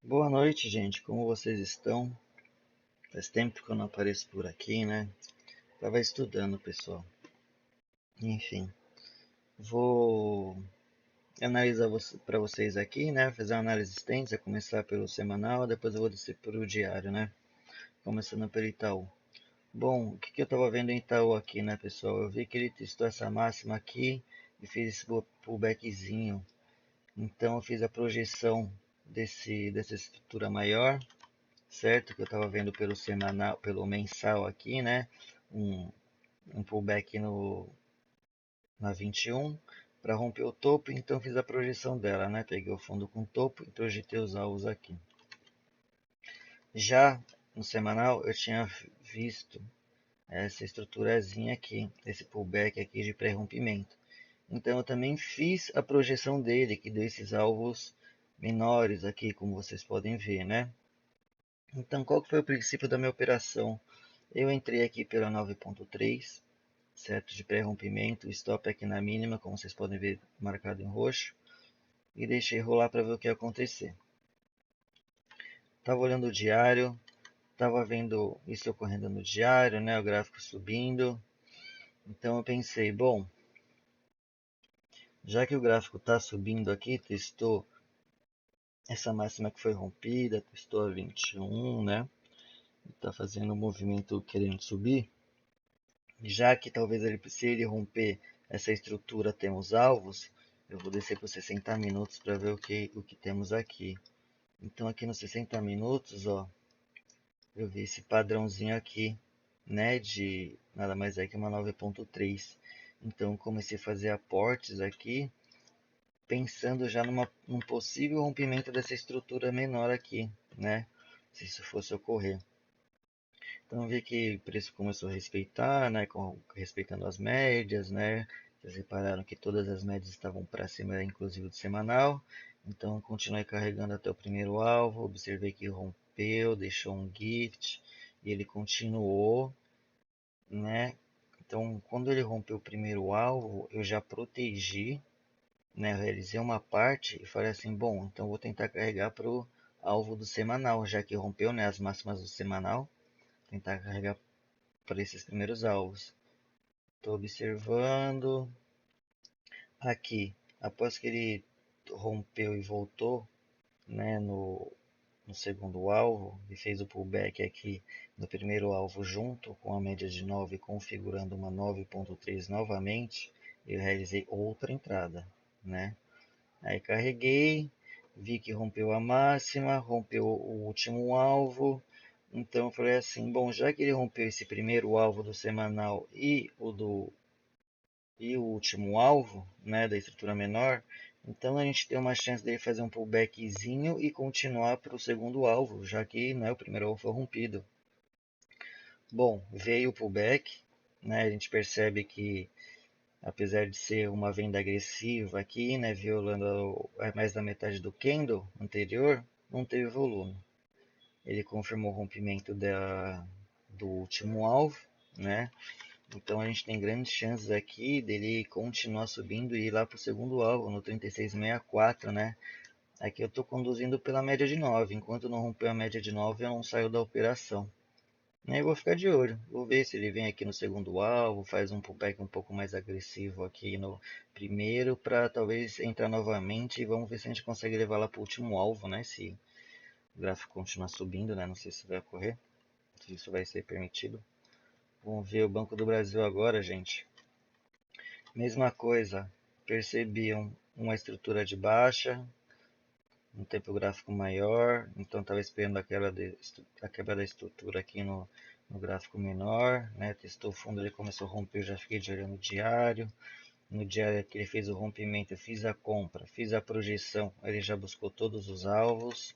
Boa noite, gente. Como vocês estão? Faz tempo que eu não apareço por aqui, né? Tava estudando, pessoal. Enfim, vou analisar para vocês aqui, né? Fazer uma análise extensa, começar pelo semanal, depois eu vou descer pelo diário, né? Começando pelo Itaú. Bom, o que que eu tava vendo em Itaú aqui, né, pessoal? Eu vi que ele testou essa máxima aqui e fez esse pullbackzinho. Então eu fiz a projeção dessa estrutura maior, certo? Que eu estava vendo pelo semanal, pelo mensal aqui, né? Um, um pullback na 21 para romper o topo, então fiz a projeção dela, né? Peguei o fundo com topo e projetei os alvos aqui. Já no semanal eu tinha visto essa estruturazinha aqui, esse pullback aqui de pré-rompimento. Então eu também fiz a projeção dele, que deu esses alvos menores aqui, como vocês podem ver, né? Então qual que foi o princípio da minha operação? Eu entrei aqui pela 9.3, certo? De pré-rompimento, stop aqui na mínima, como vocês podem ver marcado em roxo, e deixei rolar para ver o que ia acontecer. Estava olhando o diário, estava vendo isso ocorrendo no diário, né? O gráfico subindo. Então eu pensei, bom, já que o gráfico está subindo aqui, testou essa máxima que foi rompida, testou a 21, né? Está fazendo um movimento querendo subir. Já que talvez se ele romper essa estrutura temos alvos, eu vou descer para 60 minutos para ver o que temos aqui. Então aqui nos 60 minutos, ó, eu vi esse padrãozinho aqui, né, de nada mais é que uma 9.3. Então comecei a fazer aportes aqui, pensando já num possível rompimento dessa estrutura menor aqui, né, se isso fosse ocorrer. Então vi que o preço começou a respeitar, né, respeitando as médias, né. Vocês repararam que todas as médias estavam para cima, inclusive do semanal. Então continuei carregando até o primeiro alvo, observei que rompeu, deixou um gift e ele continuou, né. Então quando ele rompeu o primeiro alvo, eu já protegi, né, eu realizei uma parte e falei assim, bom, então vou tentar carregar para o alvo do semanal, já que rompeu, né, as máximas do semanal, tentar carregar para esses primeiros alvos. Estou observando aqui, após que ele rompeu e voltou, né, no segundo alvo e fez o pullback aqui no primeiro alvo junto com a média de 9, configurando uma 9.3 novamente, eu realizei outra entrada, né? Aí carreguei, vi que rompeu a máxima, rompeu o último alvo. Então eu falei assim, bom, já que ele rompeu esse primeiro alvo do semanal e o último alvo, né, da estrutura menor, então a gente tem uma chance dele fazer um pullbackzinho e continuar para o segundo alvo, já que, né, o primeiro alvo foi rompido. Bom, veio o pullback, né, a gente percebe que apesar de ser uma venda agressiva aqui, né, violando mais da metade do candle anterior, não teve volume. Ele confirmou o rompimento do último alvo, né? Então a gente tem grandes chances aqui dele continuar subindo e ir lá para o segundo alvo, no 3664, né? Aqui eu estou conduzindo pela média de 9. Enquanto não romper a média de 9, eu não saio da operação. Aí eu vou ficar de olho. Vou ver se ele vem aqui no segundo alvo, faz um pullback um pouco mais agressivo aqui no primeiro, para talvez entrar novamente e vamos ver se a gente consegue levar lá para o último alvo, né? Se o gráfico continuar subindo, né? Não sei se vai ocorrer, se isso vai ser permitido. Vamos ver o Banco do Brasil agora, gente. Mesma coisa, percebi uma estrutura de baixa, um tempo gráfico maior, então estava esperando a quebra da estrutura aqui no gráfico menor, né? Testou o fundo, ele começou a romper, eu já fiquei de olho no diário. No diário que ele fez o rompimento, eu fiz a compra, fiz a projeção, ele já buscou todos os alvos.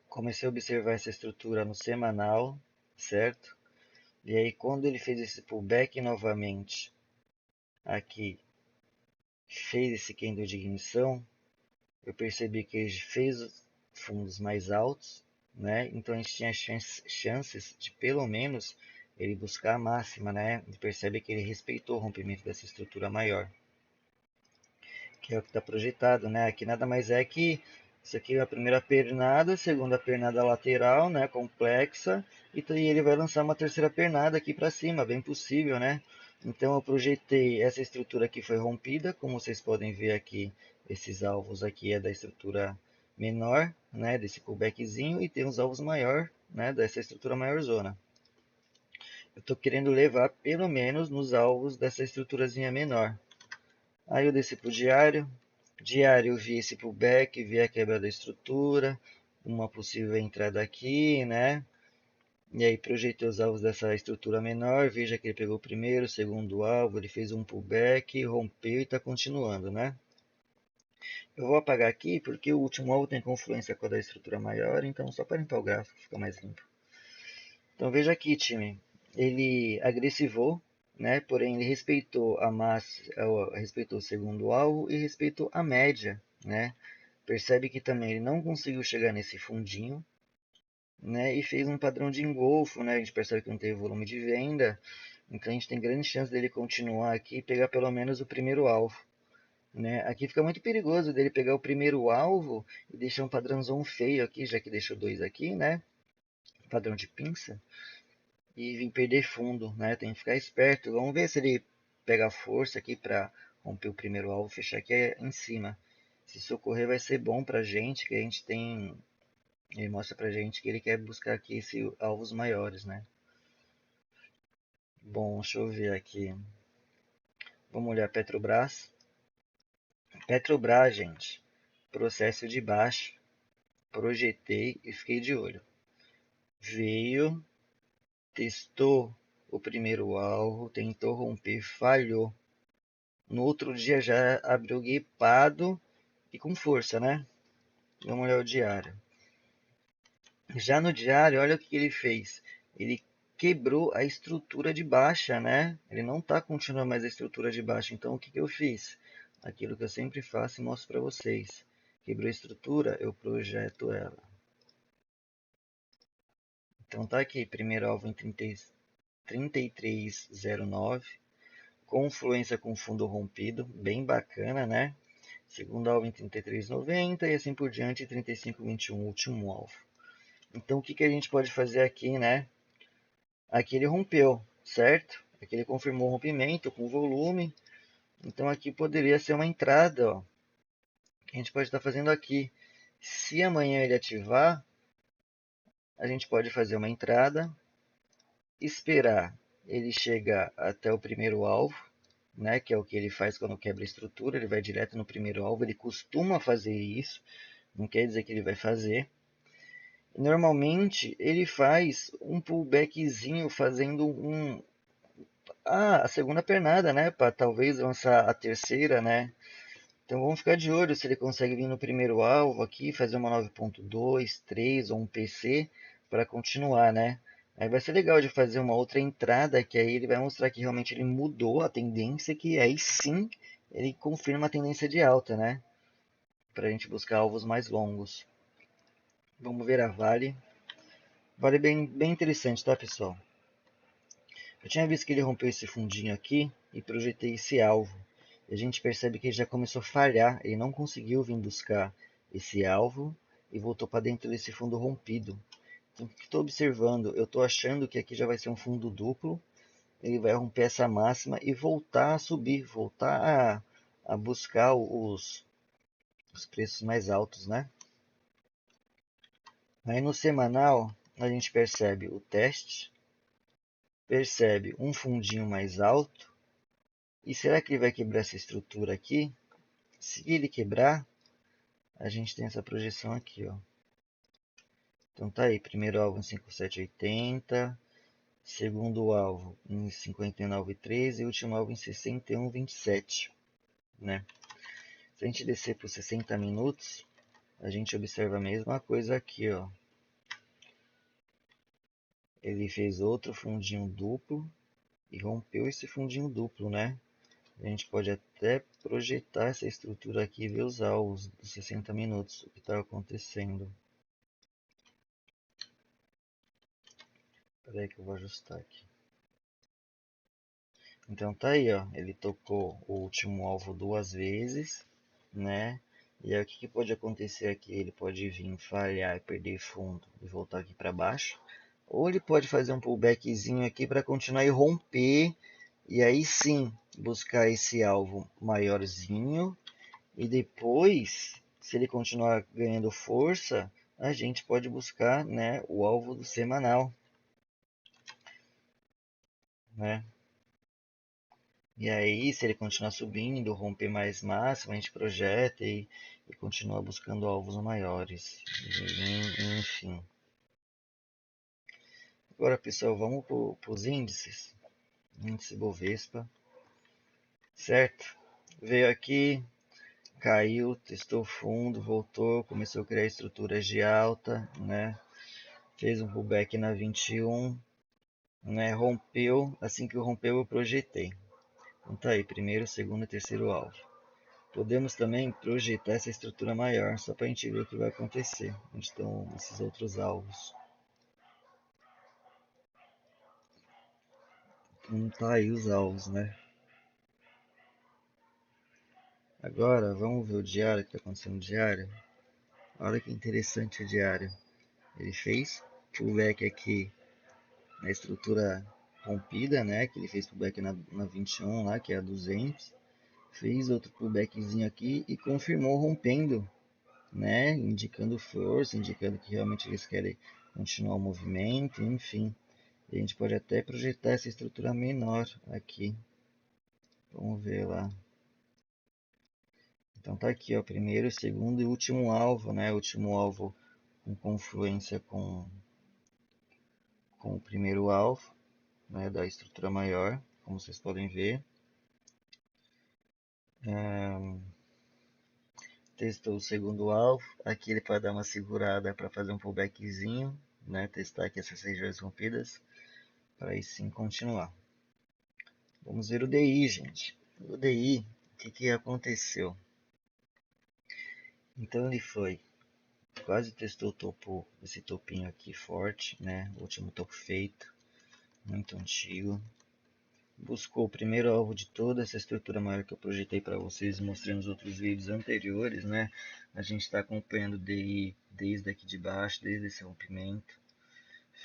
Comecei a observar essa estrutura no semanal, certo? E aí quando ele fez esse pullback novamente, aqui, fez esse candle de ignição, eu percebi que ele fez fundos mais altos, né? Então a gente tinha chances de pelo menos ele buscar a máxima, né? E percebe que ele respeitou o rompimento dessa estrutura maior, que é o que está projetado, né? Aqui nada mais é que Isso aqui é a primeira pernada, segunda pernada lateral, né, complexa, e ele vai lançar uma terceira pernada aqui para cima, bem possível, né? Então eu projetei essa estrutura aqui foi rompida, como vocês podem ver aqui, esses alvos aqui é da estrutura menor, né, desse pullbackzinho, e tem os alvos maior, né, dessa estrutura maior zona. Eu estou querendo levar pelo menos nos alvos dessa estruturazinha menor. Aí eu desci para o diário. Diário eu vi esse pullback, vi a quebra da estrutura, uma possível entrada aqui, né? E aí projetei os alvos dessa estrutura menor, veja que ele pegou o primeiro, o segundo alvo, ele fez um pullback, rompeu e está continuando, né? Eu vou apagar aqui porque o último alvo tem confluência com a da estrutura maior, então só para limpar o gráfico fica mais limpo. Então veja aqui, time, ele agressivou, né? Porém ele respeitou a massa, respeitou o segundo alvo e respeitou a média, né? Percebe que também ele não conseguiu chegar nesse fundinho, né? E fez um padrão de engolfo, né? A gente percebe que não teve volume de venda, então a gente tem grande chance dele continuar aqui e pegar pelo menos o primeiro alvo. Né? Aqui fica muito perigoso dele pegar o primeiro alvo e deixar um padrãozão feio aqui, já que deixou dois aqui, né? Padrão de pinça. E vir perder fundo, né? Tem que ficar esperto. Vamos ver se ele pega força aqui para romper o primeiro alvo e fechar aqui em cima. Se isso ocorrer vai ser bom pra gente, que a gente tem... Ele mostra pra gente que ele quer buscar aqui esses alvos maiores, né? Bom, deixa eu ver aqui. Vamos olhar Petrobras. Petrobras, gente. Processo de baixo. Projetei e fiquei de olho. Veio, testou o primeiro alvo, tentou romper, falhou. No outro dia já abriu guipado e com força, né? Vamos olhar o diário. Já no diário, olha o que ele fez. Ele quebrou a estrutura de baixa, né? Ele não está continuando mais a estrutura de baixa. Então, o que eu fiz? Aquilo que eu sempre faço e mostro para vocês. Quebrou a estrutura, eu projeto ela. Então, tá aqui, primeiro alvo em 33,09. Confluência com fundo rompido, bem bacana, né? Segundo alvo em 33,90 e assim por diante, 35,21, último alvo. Então, o que a gente pode fazer aqui, né? Aqui ele rompeu, certo? Aqui ele confirmou o rompimento com volume. Então, aqui poderia ser uma entrada, ó, que a gente pode estar fazendo aqui. Se amanhã ele ativar, a gente pode fazer uma entrada, esperar ele chegar até o primeiro alvo, né, que é o que ele faz quando quebra a estrutura, ele vai direto no primeiro alvo, ele costuma fazer isso, não quer dizer que ele vai fazer. Normalmente ele faz um pullbackzinho fazendo a segunda pernada, né, para talvez lançar a terceira, né. Então vamos ficar de olho se ele consegue vir no primeiro alvo aqui, fazer uma 9.2, 3 ou um PC para continuar, né. Aí vai ser legal de fazer uma outra entrada, que aí ele vai mostrar que realmente ele mudou a tendência, que aí sim ele confirma a tendência de alta, né? Para a gente buscar alvos mais longos. Vamos ver a Vale. Vale bem interessante, tá, pessoal? Eu tinha visto que ele rompeu esse fundinho aqui e projetei esse alvo. E a gente percebe que ele já começou a falhar, ele não conseguiu vir buscar esse alvo e voltou para dentro desse fundo rompido. Então, o que estou observando? Eu estou achando que aqui já vai ser um fundo duplo. Ele vai romper essa máxima e voltar a subir, voltar a buscar os preços mais altos, né? Aí no semanal a gente percebe o teste, percebe um fundinho mais alto. E será que ele vai quebrar essa estrutura aqui? Se ele quebrar, a gente tem essa projeção aqui, ó. Então tá aí, primeiro alvo em 5780, segundo alvo em 59,13 e último alvo em 61,27, né? Se a gente descer por 60 minutos, a gente observa a mesma coisa aqui, ó. Ele fez outro fundinho duplo e rompeu esse fundinho duplo, né? A gente pode até projetar essa estrutura aqui e ver os alvos dos 60 minutos, o que está acontecendo. Espera aí que eu vou ajustar aqui. Então tá aí, ó. Ele tocou o último alvo duas vezes, né? E aí o que pode acontecer aqui? Ele pode vir falhar e perder fundo e voltar aqui para baixo. Ou ele pode fazer um pullbackzinho aqui para continuar e romper. E aí sim, buscar esse alvo maiorzinho. E depois, se ele continuar ganhando força, a gente pode buscar, né, o alvo do semanal, né? E aí, se ele continuar subindo, romper mais máximo, a gente projeta e continua buscando alvos maiores. Enfim. Agora, pessoal, vamos para os índices. Índice Bovespa, certo? Veio aqui, caiu, testou fundo, voltou, começou a criar estruturas de alta, né? Fez um pullback na 21, né? Rompeu, assim que rompeu eu projetei. Então tá aí, primeiro, segundo e terceiro alvo. Podemos também projetar essa estrutura maior, só para a gente ver o que vai acontecer. Onde estão esses outros alvos. Então tá aí os alvos, né? Agora, vamos ver o diário, o que está acontecendo no diário. Olha que interessante o diário. Ele fez pullback aqui na estrutura rompida, né? Que ele fez pullback na 21 lá, que é a 200. Fez outro pullbackzinho aqui e confirmou rompendo, né? Indicando força, indicando que realmente eles querem continuar o movimento, enfim. A gente pode até projetar essa estrutura menor aqui. Vamos ver lá. Então tá aqui, ó, primeiro, segundo e último alvo, né? Último alvo com confluência com o primeiro alvo, né? Da estrutura maior, como vocês podem ver. Testou o segundo alvo. Aqui ele pode dar uma segurada para fazer um pullbackzinho, né? Testar aqui essas regiões rompidas, para aí sim continuar. Vamos ver o DI, gente. O DI, o que aconteceu? Então ele foi, quase testou o topo, esse topinho aqui forte, né? O último topo feito, muito antigo. Buscou o primeiro alvo de toda essa estrutura maior que eu projetei para vocês, mostrando os outros vídeos anteriores, né? A gente está acompanhando o DI desde aqui de baixo, desde esse rompimento.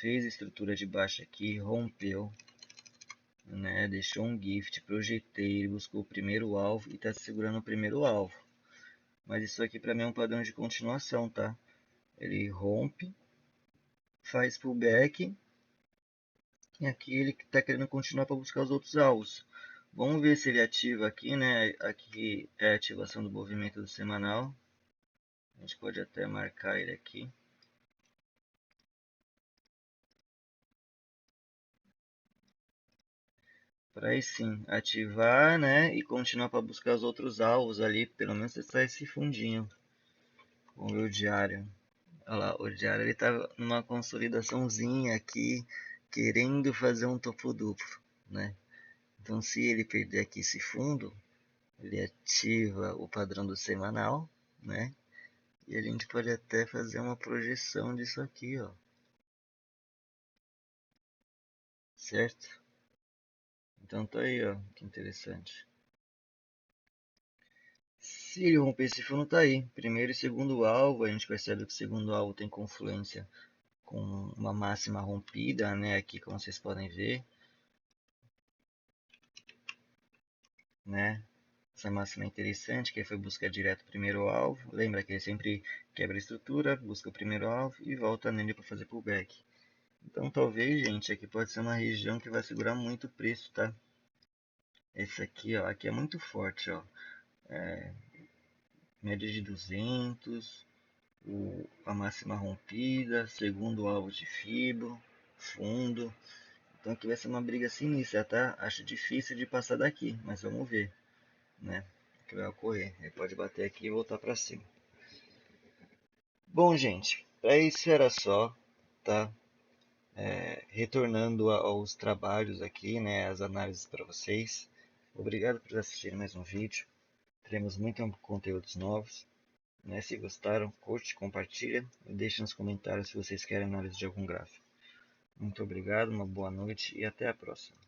Fez a estrutura de baixo aqui, rompeu, né? Deixou um gift, projetei, buscou o primeiro alvo e está segurando o primeiro alvo. Mas isso aqui para mim é um padrão de continuação, tá? Ele rompe, faz pullback e aqui ele está querendo continuar para buscar os outros alvos. Vamos ver se ele ativa aqui, né? Aqui é a ativação do movimento do semanal. A gente pode até marcar ele aqui. Para aí sim ativar, né? E continuar para buscar os outros alvos ali. Pelo menos testar esse fundinho. Vamos ver o diário. Olha lá, o diário ele tá numa consolidaçãozinha aqui, querendo fazer um topo duplo, né? Então se ele perder aqui esse fundo, ele ativa o padrão do semanal, né? E a gente pode até fazer uma projeção disso aqui, ó. Certo? Então tá aí, ó, que interessante. Se ele romper esse fundo, tá aí. Primeiro e segundo alvo, a gente percebe que o segundo alvo tem confluência com uma máxima rompida, né? Aqui, como vocês podem ver, né? Essa máxima é interessante, que foi buscar direto o primeiro alvo. Lembra que ele sempre quebra a estrutura, busca o primeiro alvo e volta nele para fazer pullback. Então talvez, gente, aqui pode ser uma região que vai segurar muito o preço, tá? Esse aqui, ó, aqui é muito forte, ó. Média de 200, a máxima rompida, segundo alvo de Fibo, fundo. Então aqui vai ser uma briga sinistra, tá? Acho difícil de passar daqui, mas vamos ver, né? O que vai ocorrer. Ele pode bater aqui e voltar para cima. Bom, gente, para isso era só, tá? Retornando aos trabalhos aqui, né? As análises para vocês. Obrigado por assistir mais um vídeo. Teremos muitos conteúdos novos. Né? Se gostaram, curte, compartilha e deixe nos comentários se vocês querem análise de algum gráfico. Muito obrigado, uma boa noite e até a próxima.